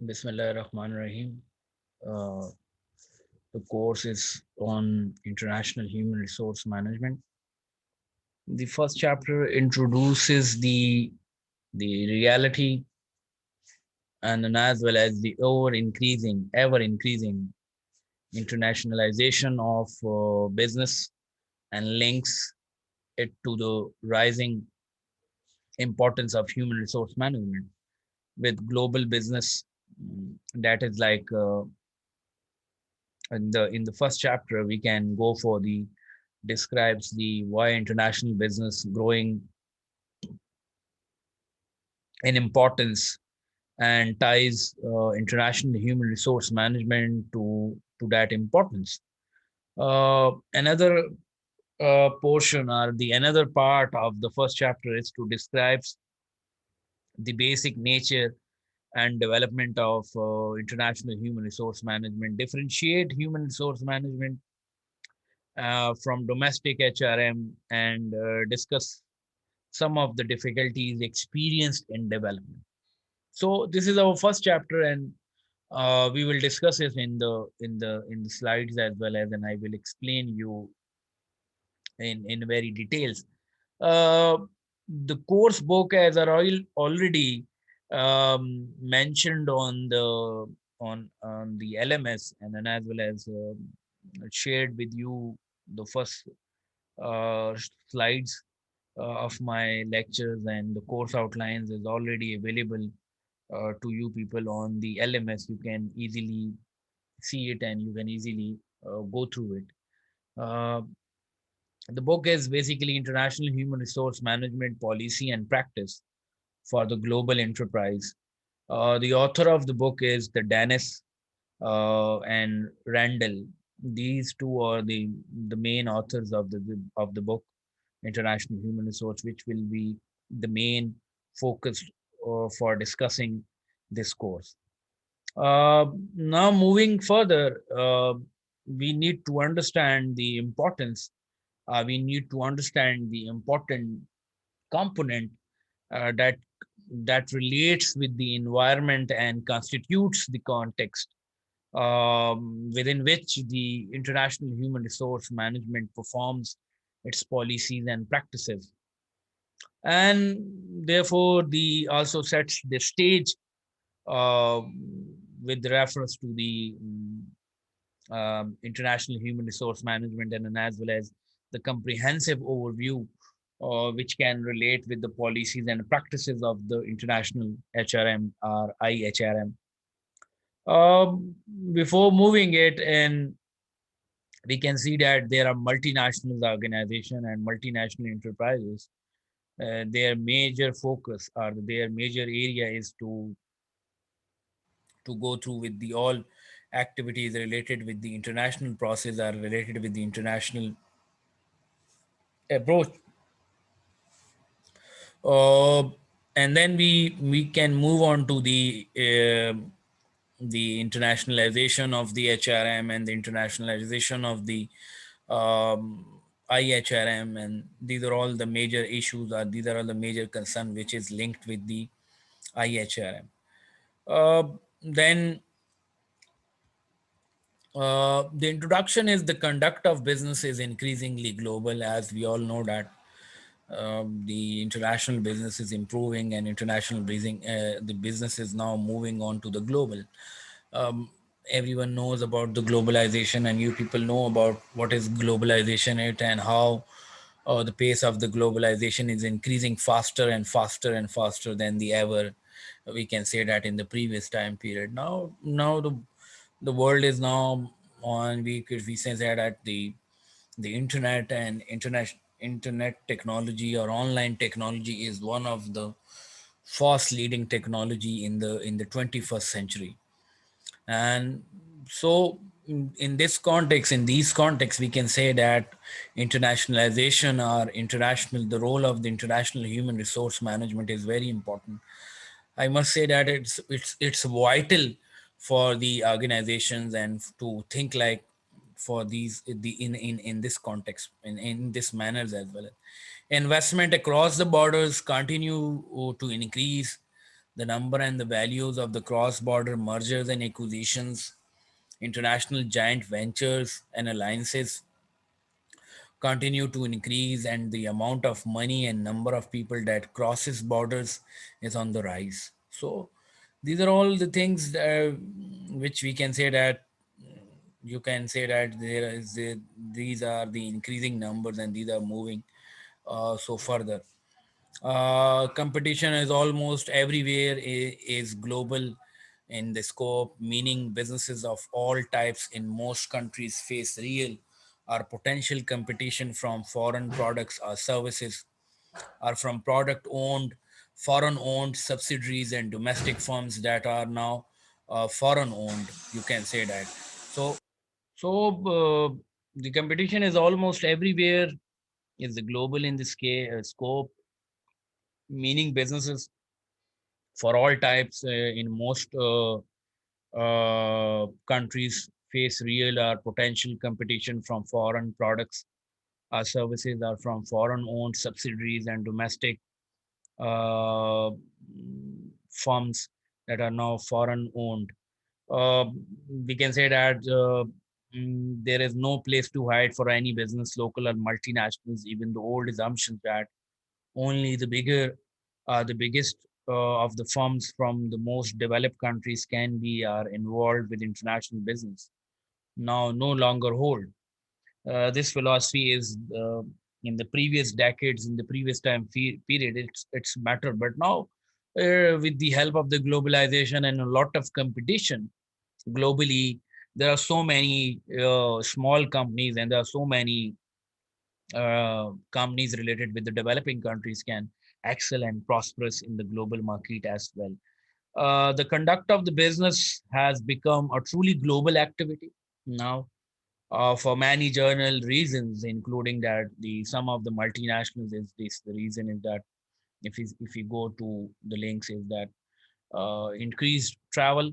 Bismillah ar-Rahman ar-Rahim. Uh, the course is on international human resource management. The first chapter introduces the reality and then as well as the ever increasing internationalization of business and links it to the rising importance of human resource management with global business. That is like in the first chapter we can go for the describes the why international business growing in importance and ties international human resource management to that importance. Another portion or the another part of the first chapter is to describe the basic nature and development of international human resource management, differentiate human resource management from domestic HRM, and discuss some of the difficulties experienced in development. So this is our first chapter, and we will discuss it in the slides as well as, and I will explain you in very details. Uh, the course book, as I already mentioned on the LMS, and then as well as shared with you the first uh, slides of my lectures, and the course outlines is already available to you people on the LMS. You can easily see it and you can easily go through it. Uh, the book is basically International Human Resource Management Policy and Practice for the Global Enterprise. The author of the book is the Dennis and Randall. These two are the main authors of the book, International Human Resource, which will be the main focus for discussing this course. Now, moving further, we need to understand the importance. We need to understand the important component that relates with the environment and constitutes the context within which the international human resource management performs its policies and practices, and therefore the also sets the stage uh, with reference to the international human resource management, and as well as the comprehensive overview which can relate with the policies and practices of the international HRM or IHRM. Before moving it, and we can see that there are multinational organizations and multinational enterprises. Their major focus or their major area is to go through with the all activities related with the international process are related with the international approach. uh, and then we can move on to the internationalization of the HRM and the internationalization of the IHRM, and these are all the major issues, or these are all the major concern which is linked with the IHRM. Then the introduction is the conduct of business is increasingly global, as we all know that the international business is improving, and the business is now moving on to the global. Everyone knows about the globalization, and you people know about what is globalization it, and how the pace of the globalization is increasing faster and faster and faster than the ever we can say that in the previous time period. Now the world is now on, we say that the internet and internet technology or online technology is one of the fast leading technology in the 21st century. And so in this context, in these contexts, we can say that internationalization or international the role of the international human resource management is very important. I must say that it's vital for the organizations and to think like for these the in this context in this manners as well. Investment across the borders continue to increase. The number and the values of the cross-border mergers and acquisitions, international giant ventures and alliances continue to increase, and the amount of money and number of people that crosses borders is on the rise. So these are all the things which we can say that you can say that these are the increasing numbers and these are moving so further. Competition is almost everywhere, is global in the scope, meaning businesses of all types in most countries face real or potential competition from foreign products or services, or from product owned, foreign owned subsidiaries and domestic firms that are now foreign owned. You can say that. So, the competition is almost everywhere, is the global in the scope, meaning businesses for all types in most countries face real or potential competition from foreign products or services, or from foreign owned subsidiaries and domestic uh, firms that are now foreign owned. Uh, we can say that there is no place to hide for any business, local or multinationals. Even the old assumptions that only the biggest of the firms from the most developed countries can be are involved with international business now no longer hold. This philosophy is in the previous decades, in the previous period, it's matter. But now, with the help of the globalization and a lot of competition globally, there are so many small companies and there are so many companies related with the developing countries can excel and prosperous in the global market as well. The conduct of the business has become a truly global activity now, for many journal reasons, including that the some of the multinationals is this. The reason is that if you go to the links is that increased travel,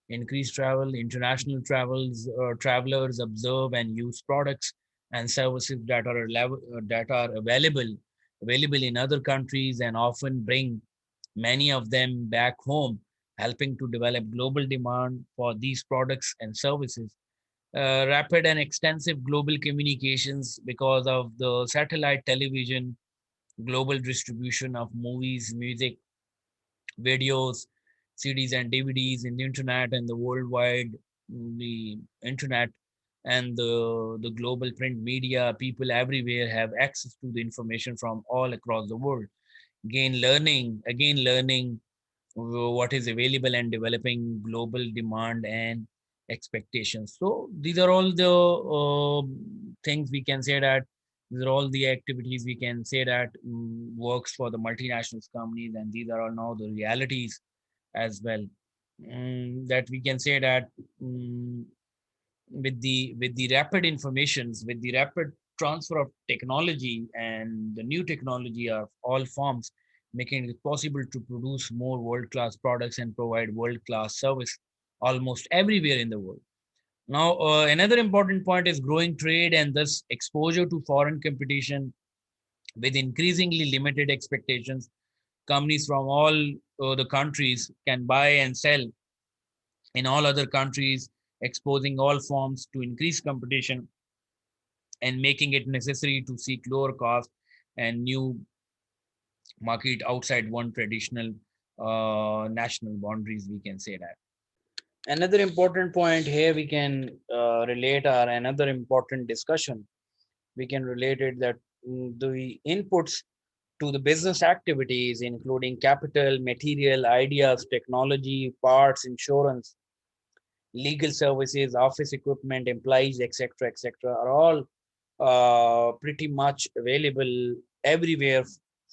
international travelers observe and use products and services that are available in other countries and often bring many of them back home, helping to develop global demand for these products and services. Rapid and extensive global communications because of the satellite television, global distribution of movies, music, videos, CDs and DVDs in the internet and the worldwide, the internet and the global print media, people everywhere have access to the information from all across the world. Again learning what is available and developing global demand and expectations. So these are all the things we can say that these are all the activities we can say that works for the multinational companies, and these are all now the realities as well. That we can say that mm, with the rapid informations, with the rapid transfer of technology and the new technology of all forms, making it possible to produce more world-class products and provide world-class service almost everywhere in the world. Now, another important point is growing trade and thus exposure to foreign competition with increasingly limited expectations. Companies from all the countries can buy and sell in all other countries, exposing all forms to increased competition and making it necessary to seek lower cost and new market outside one traditional national boundaries. We can say that. Another important point here we can relate, or another important discussion we can relate it, that the inputs to the business activities, including capital, material, ideas, technology, parts, insurance, legal services, office equipment, employees, etc., are all pretty much available everywhere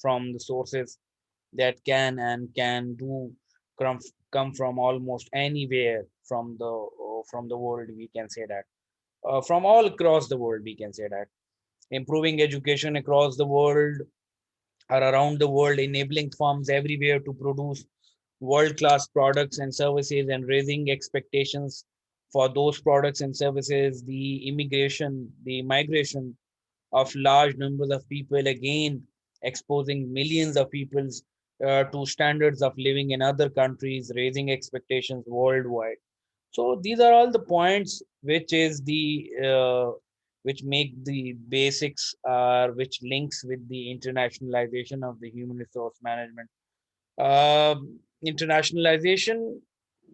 from the sources that can do come, come from almost anywhere from the world. We can say that from all across the world. We can say that improving education across the world or around the world, enabling firms everywhere to produce world class products and services and raising expectations for those products and services, the migration of large numbers of people, again, exposing millions of peoples to standards of living in other countries, raising expectations worldwide. So these are all the points which is the which make the basics which links with the internationalization of the human resource management. Internationalization.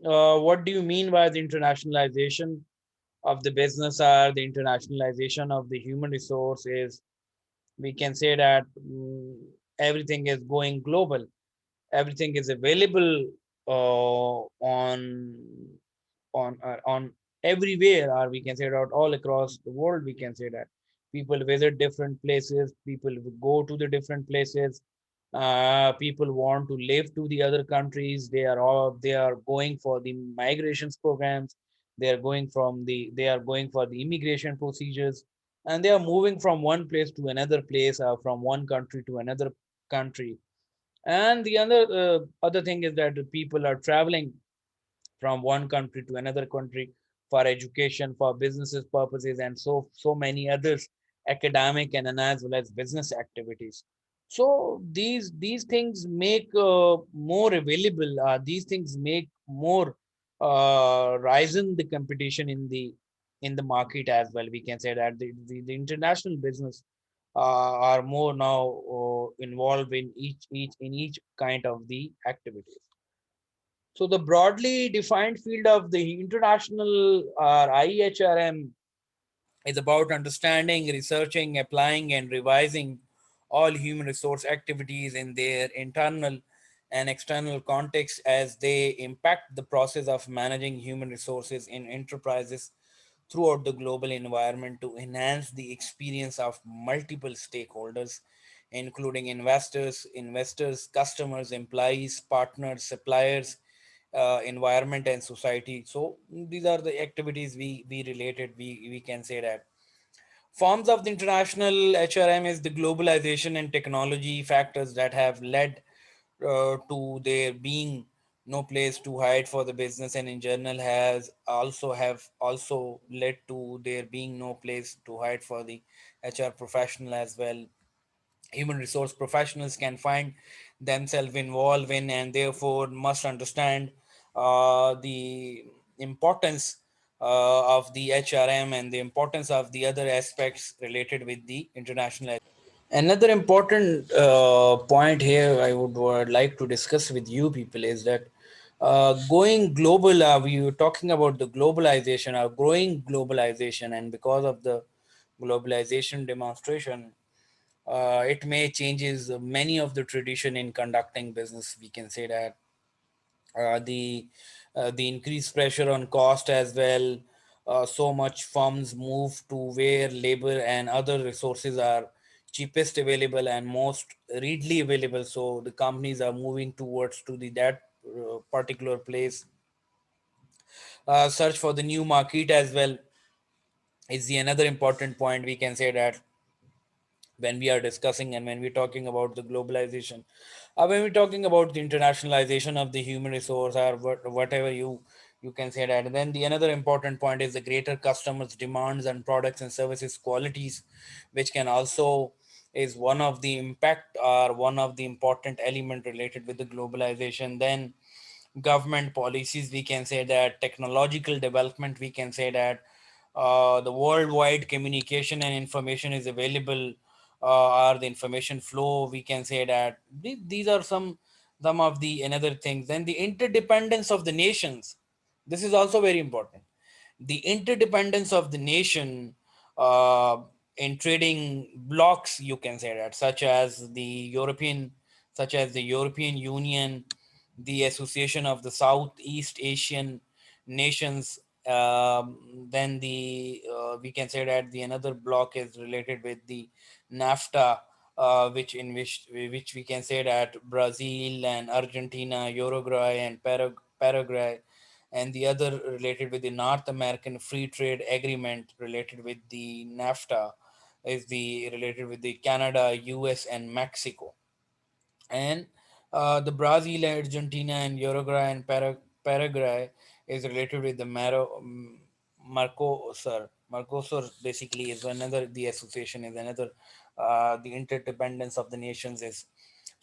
What do you mean by the internationalization of the business or the internationalization of the human resource? Is we can say that everything is going global, everything is available on everywhere, or we can say that all across the world. We can say that people visit different places, people go to the different places, people want to live to the other countries. They are going for the migrations programs, they are going for the immigration procedures, and they are moving from one place to another place, or from one country to another country. And the other thing is that the people are traveling from one country to another country for education, for businesses purposes, and so many others, academic and as well as business activities. So these things make more available. These things make more rise in the competition in the market as well. We can say that the international business are more now involved in each kind of the activities. So the broadly defined field of the international or IHRM is about understanding, researching, applying, and revising all human resource activities in their internal and external context as they impact the process of managing human resources in enterprises throughout the global environment to enhance the experience of multiple stakeholders, including investors, customers, employees, partners, suppliers, environment, and society. So these are the activities we related. We can say that forms of the international HRM is the globalization and technology factors that have led to there being no place to hide for the business, and in general have also led to there being no place to hide for the HR professional as well. Human resource professionals can find themselves involved in and therefore must understand the importance of the HRM and the importance of the other aspects related with the international. Another important point here would like to discuss with you people is that going global, we were talking about the globalization, growing globalization, and because of the globalization demonstration, it may changes many of the tradition in conducting business. We can say that the the increased pressure on cost as well. So much firms move to where labor and other resources are cheapest available and most readily available. So the companies are moving towards to the that particular place. Search for the new market as well is the another important point. We can say that when we are discussing and when we're talking about the globalization, when we're talking about the internationalization of the human resource, or whatever you can say that. And then the another important point is the greater customers demands and products and services qualities, which can also is one of the impact or one of the important element related with the globalization. Then government policies, we can say that technological development, we can say that the worldwide communication and information is available, or the information flow, we can say that these are some of the another things. Then the interdependence of the nations, this is also very important. The interdependence of the nation uh, in trading blocks, you can say that, such as the European Union, the Association of the Southeast Asian Nations. Then the we can say that the another block is related with the NAFTA, which we can say that Brazil and Argentina, Uruguay and Paraguay, and the other related with the North American Free Trade Agreement related with the NAFTA is the related with the Canada, US, and Mexico. And the Brazil, Argentina, and Uruguay and Paraguay is related with the Mercosur. Mercosur basically is another, the association is another, the interdependence of the nations is.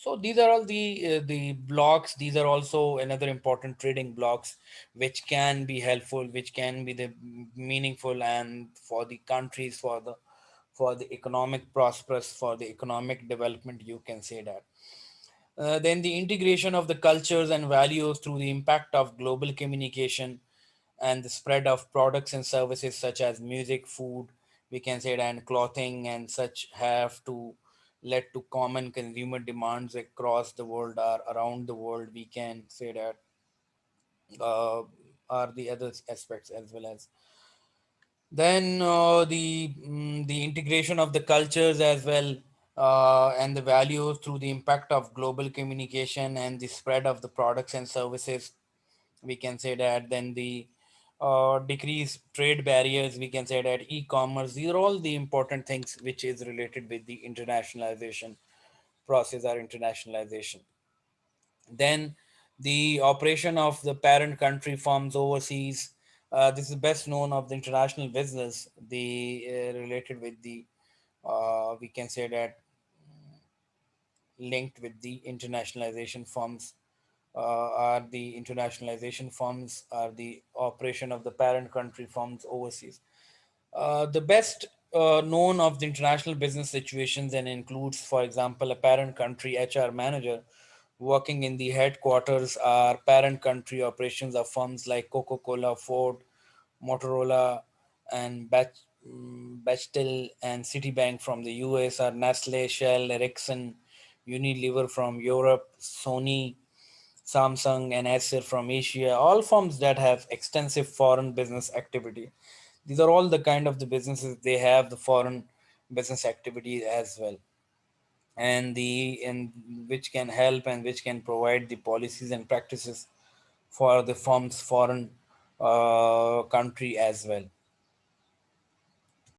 So these are all the blocks. These are also another important trading blocks, which can be helpful, which can be the meaningful, and for the countries, for the economic prosperous, for the economic development, you can say that. Then the integration of the cultures and values through the impact of global communication and the spread of products and services such as music, food, we can say that, and clothing and such have to led to common consumer demands across the world or around the world. We can say that uh, are the other aspects as well as then the integration of the cultures as well, and the values through the impact of global communication and the spread of the products and services, we can say that. Then the decrease trade barriers, we can say that. E-commerce, these are all the important things which is related with the internationalization process or internationalization. Then the operation of the parent country firms overseas. This is best known of the international business, the related with the we can say that linked with the internationalization firms, are the internationalization firms are the operation of the parent country firms overseas. The best known of the international business situations and includes, for example, a parent country HR manager working in the headquarters are parent country operations of firms like Coca-Cola, Ford, Motorola, and Bechtel and Citibank from the US, or Nestle, Shell, Ericsson, Unilever from Europe, Sony, Samsung, and Acer from Asia, all firms that have extensive foreign business activity. These are all the kind of the businesses they have the foreign business activities as well, and which can help and which can provide the policies and practices for the firm's foreign country as well.